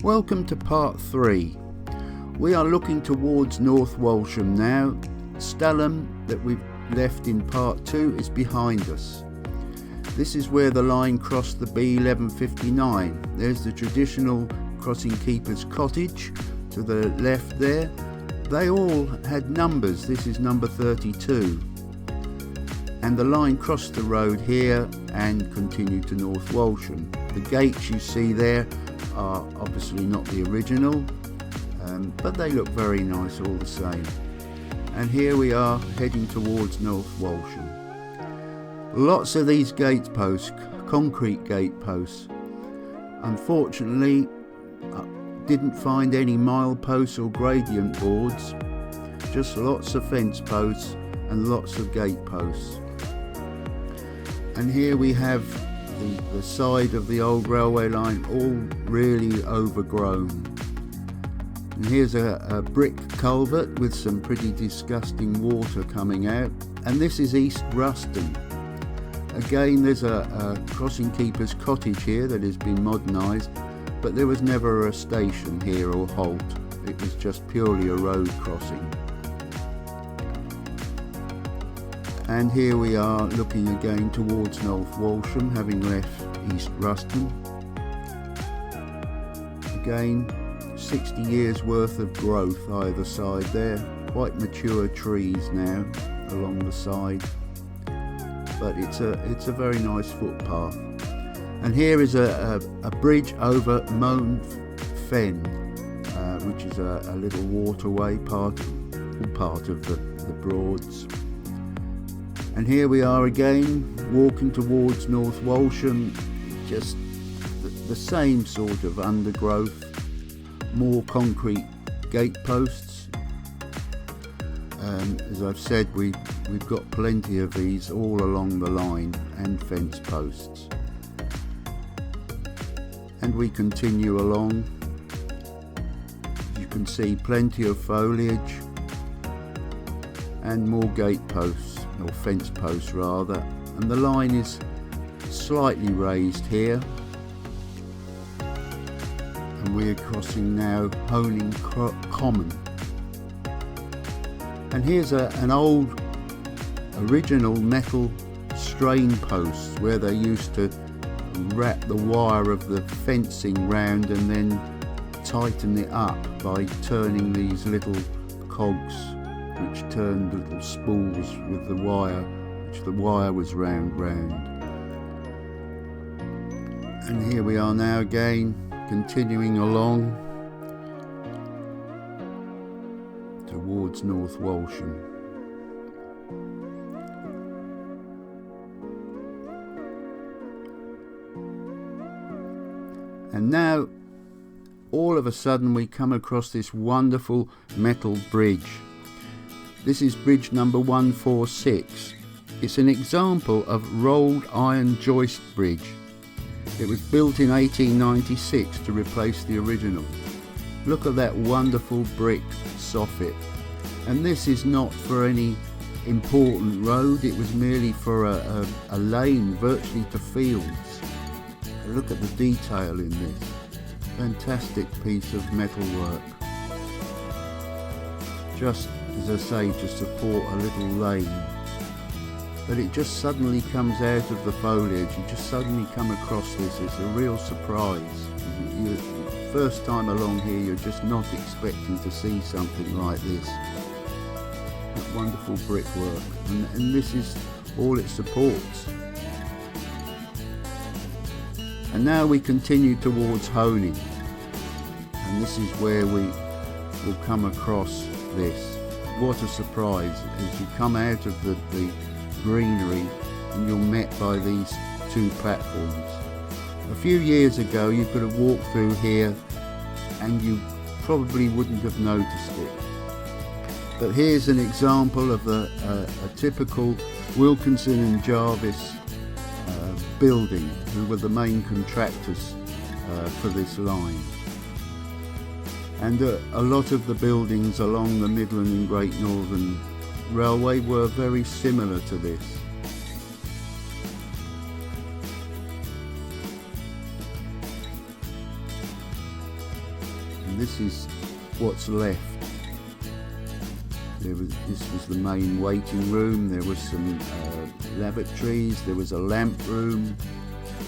Welcome to part 3. We are looking towards North Walsham now. Stalham that we've left in part 2 is behind us. This is where the line crossed the B1159. There's the traditional crossing keeper's cottage to the left there. They all had numbers. This is number 32. And the line crossed the road here and continued to North Walsham. The gates you see there are obviously not the original, but they look very nice all the same. And here we are heading towards North Walsham. Lots of these gate posts, concrete gate posts. Unfortunately, I didn't find any mileposts or gradient boards, just lots of fence posts and lots of gate posts. And here we have the side of the old railway line all really overgrown. And here's a brick culvert with some pretty disgusting water coming out. And this is East Ruston. Again, there's a crossing keeper's cottage here that has been modernised, but there was never a station here or halt. It was just purely a road crossing. And here we are looking again towards North Walsham, having left East Ruston. Again, 60 years worth of growth either side there. Quite mature trees now along the side. But it's a very nice footpath. And here is a bridge over Melton Fen, which is a little waterway, part of the Broads. And here we are again, walking towards North Walsham, just the same sort of undergrowth, more concrete gate posts. As I've said, we've got plenty of these all along the line, and fence posts. And we continue along. You can see plenty of foliage and more gate posts, or fence posts rather, and the line is slightly raised here. And we're crossing now Honing Common. And here's an old original metal strain post where they used to wrap the wire of the fencing round and then tighten it up by turning these little cogs which turned little spools with the wire, which the wire was round. And here we are now again, continuing along towards North Walsham. And now, all of a sudden, we come across this wonderful metal bridge. This is bridge number 146. It's an example of rolled iron joist bridge. It was built in 1896 to replace the original. Look at that wonderful brick soffit. And this is not for any important road, it was merely for a lane virtually to fields. Look at the detail in this. Fantastic piece of metal work. Just, as I say, to support a little lane. But it just suddenly comes out of the foliage. You just suddenly come across this. It's a real surprise. First time along here, you're just not expecting to see something like this. That wonderful brickwork. And this is all it supports. And now we continue towards Honing. And this is where we will come across this. What a surprise as you come out of the greenery and you're met by these two platforms. A few years ago you could have walked through here and you probably wouldn't have noticed it. But here's an example of a typical Wilkinson and Jarvis building, who were the main contractors for this line. And a lot of the buildings along the Midland and Great Northern Railway were very similar to this. this is what's left. This was the main waiting room. There was some lavatories, there was a lamp room,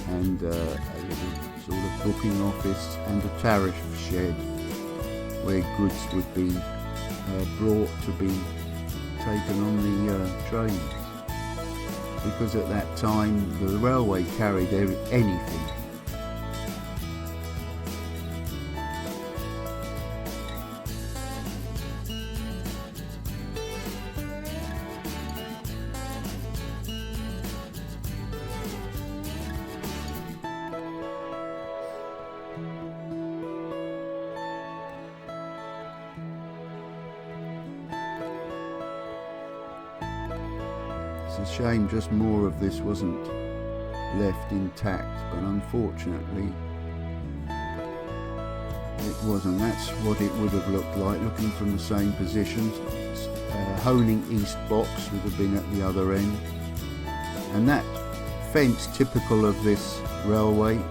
and a little sort of booking office, and a tariff shed where goods would be brought to be taken on the trains, because at that time the railway carried anything. It's a shame just more of this wasn't left intact, but unfortunately it wasn't. That's what it would have looked like looking from the same position. Honing East box would have been at the other end, and that fence, typical of this railway,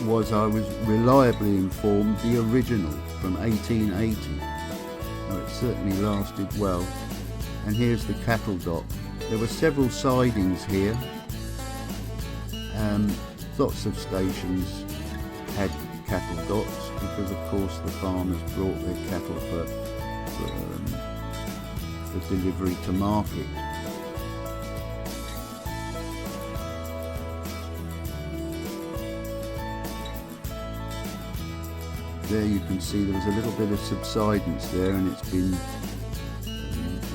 was, I was reliably informed, the original from 1880. Well, it certainly lasted well. And here's the cattle dock. There were several sidings here. Lots of stations had cattle docks because, of course, the farmers brought their cattle for delivery to market. There you can see there was a little bit of subsidence there, and it's been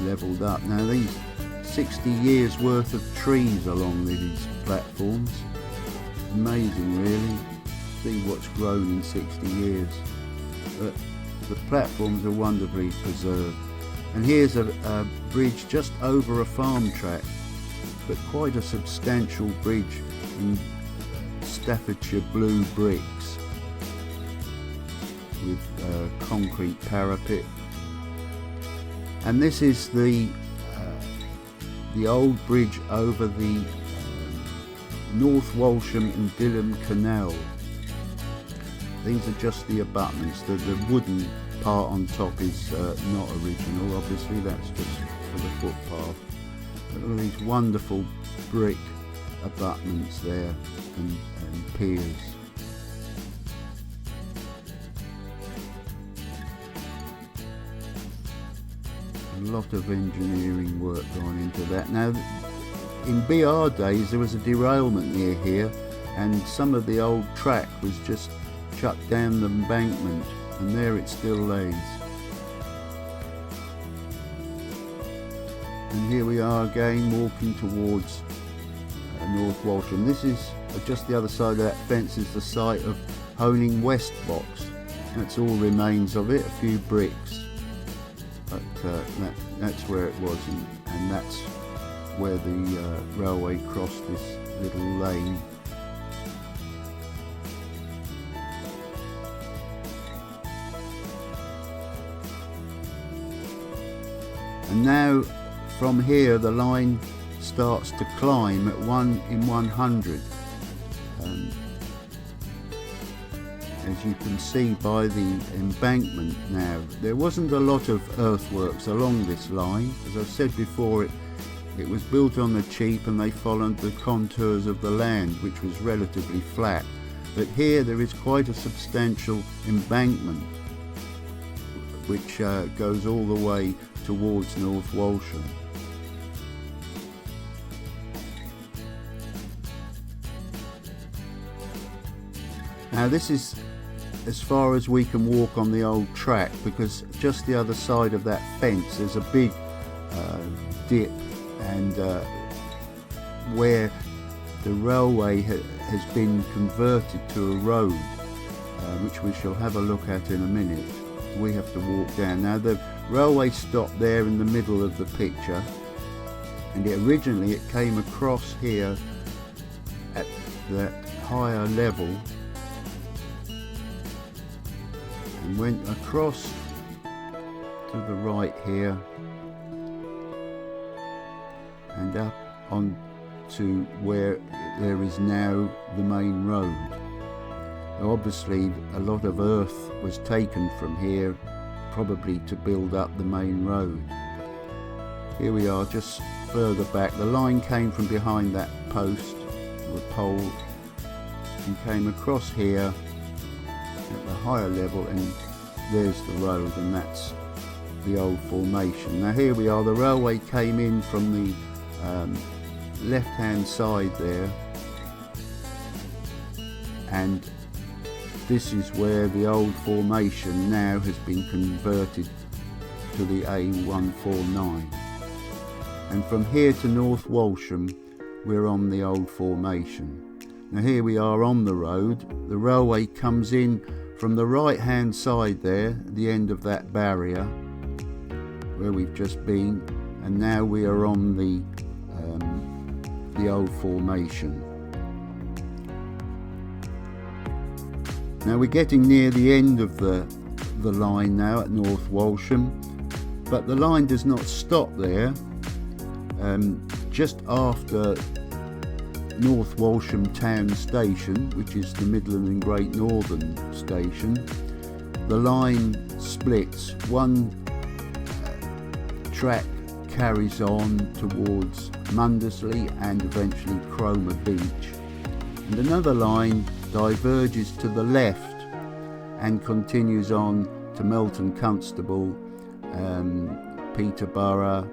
levelled up. Now these 60 years worth of trees along these platforms, amazing really, see what's grown in 60 years. But the platforms are wonderfully preserved. And here's a bridge just over a farm track, but quite a substantial bridge in Staffordshire blue bricks with concrete parapet. And this is the old bridge over the North Walsham and Dilham Canal. These are just the abutments. The wooden part on top is not original, obviously, that's just for the footpath. But all these wonderful brick abutments there and piers. A lot of engineering work gone into that. Now, in BR days there was a derailment near here, and some of the old track was just shut down the embankment, and there it still lays. And here we are again walking towards North Walsham. This is just the other side of that fence is the site of Honing West box. That's all remains of it, a few bricks. But that's where it was, and that's where the railway crossed this little lane. And now from here the line starts to climb at 1 in 100. As you can see by the embankment now, there wasn't a lot of earthworks along this line. As I've said before, it was built on the cheap, and they followed the contours of the land, which was relatively flat. But here there is quite a substantial embankment which goes all the way towards North Walsham. Now this is as far as we can walk on the old track, because just the other side of that fence there's a big dip, and where the railway has been converted to a road, which we shall have a look at in a minute. We have to walk down. Now the railway stopped there in the middle of the picture, and originally it came across here at that higher level and went across to the right here and up on to where there is now the main road. Obviously a lot of earth was taken from here, probably to build up the main road. Here we are, just further back. The line came from behind that post or pole and came across here at the higher level, and there's the road, and that's the old formation. Now here we are, the railway came in from the left hand side there, and this is where the old formation now has been converted to the A149. And from here to North Walsham, we're on the old formation. Now here we are on the road. The railway comes in from the right hand side there, the end of that barrier where we've just been, and now we are on the old formation. Now we're getting near the end of the line now at North Walsham, but the line does not stop there. Just after North Walsham Town Station, which is the Midland and Great Northern station, the line splits. One track carries on towards Mundersley and eventually Cromer Beach, and another line diverges to the left and continues on to Melton, Contstable, Peterborough,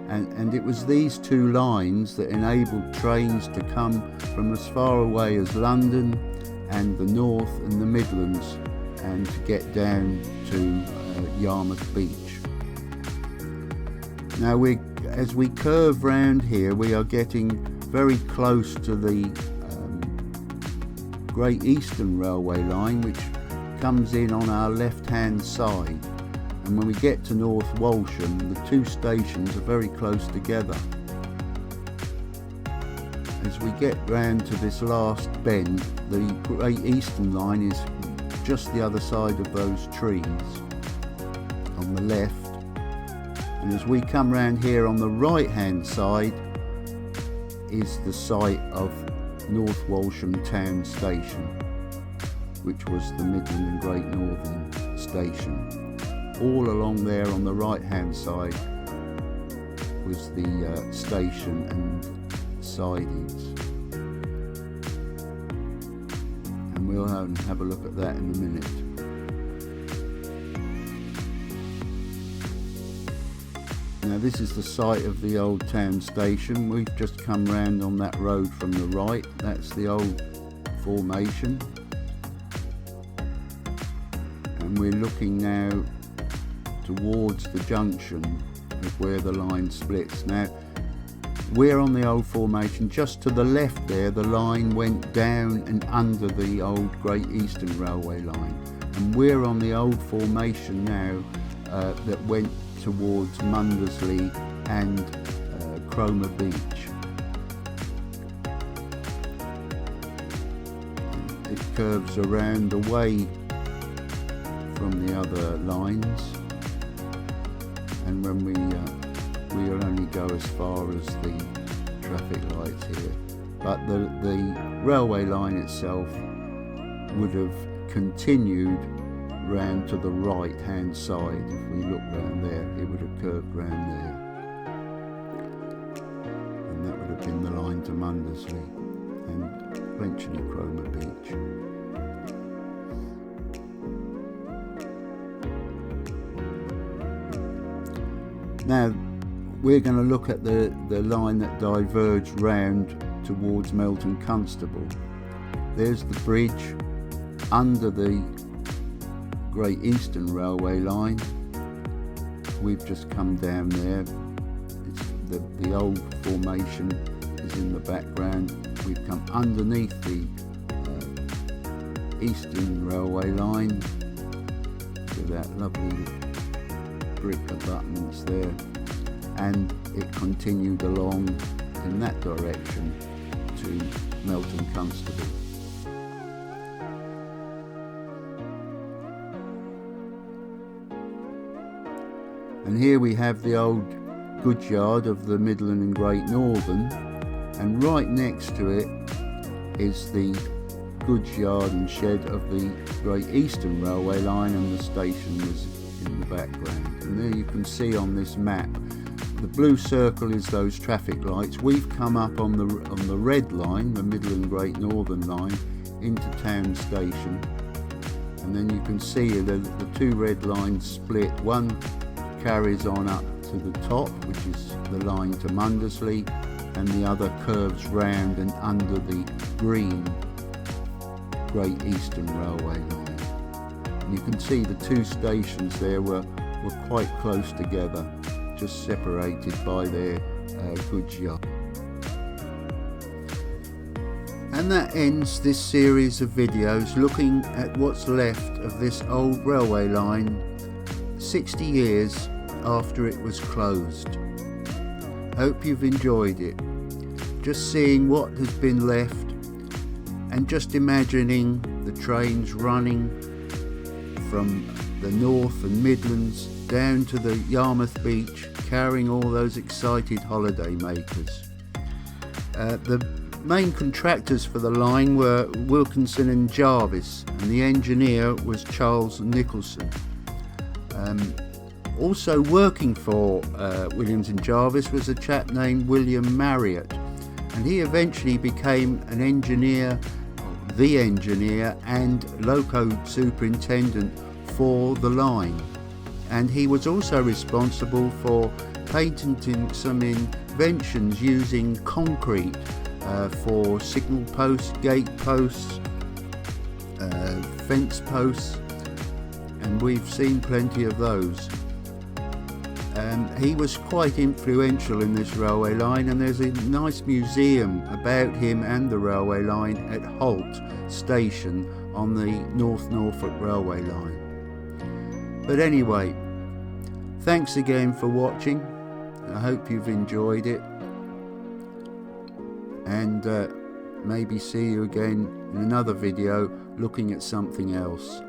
and it was these two lines that enabled trains to come from as far away as London and the North and the Midlands, and to get down to Yarmouth Beach. Now as we curve round here, we are getting very close to the Great Eastern Railway line, which comes in on our left hand side, and when we get to North Walsham, the two stations are very close together. As we get round to this last bend, the Great Eastern line is just the other side of those trees on the left, and as we come round here on the right hand side is the site of North Walsham Town Station, which was the Midland and Great Northern station. All along there on the right hand side was the station and sidings, and we'll have a look at that in a minute. Now this is the site of the old town station. We've just come round on that road from the right. That's the old formation, and we're looking now towards the junction of where the line splits. Now we're on the old formation. Just to the left there, the line went down and under the old Great Eastern Railway line, and we're on the old formation now that went towards Mundersley and Cromer Beach. It curves around away from the other lines, and when we'll only go as far as the traffic lights here, but the railway line itself would have continued round to the right hand side. If we look round there, it would have curved round there, and that would have been the line to Mundersley and eventually Cromer Beach. Now we're going to look at the line that diverged round towards Melton Contstable. There's the bridge under the Great Eastern Railway line. We've just come down there. The old formation is in the background. We've come underneath the Eastern Railway line to that lovely brick abutments there, and it continued along in that direction to Melton Contstable. And here we have the old goods yard of the Midland and Great Northern, and right next to it is the goods yard and shed of the Great Eastern Railway line, and the station was in the background. And there you can see on this map, the blue circle is those traffic lights. We've come up on the red line, the Midland Great Northern line, into Town Station, and then you can see the two red lines split. One carries on up to the top, which is the line to Wrottesley, and the other curves round and under the green Great Eastern Railway line. And you can see the two stations there were quite close together, just separated by their goods yard. And that ends this series of videos looking at what's left of this old railway line 60 years after it was closed. Hope you've enjoyed it. Just seeing what has been left and just imagining the trains running from the North and Midlands down to the Yarmouth Beach, carrying all those excited holiday makers. The main contractors for the line were Wilkinson and Jarvis, and the engineer was Charles Nicholson. Also working for Williams and Jarvis was a chap named William Marriott, and he eventually became an engineer, the engineer and loco superintendent for the line. And he was also responsible for patenting some inventions using concrete for signal posts, gate posts, fence posts, and we've seen plenty of those. He was quite influential in this railway line, and there's a nice museum about him and the railway line at Holt Station on the North Norfolk Railway line. But anyway, thanks again for watching. I hope you've enjoyed it, and maybe see you again in another video looking at something else.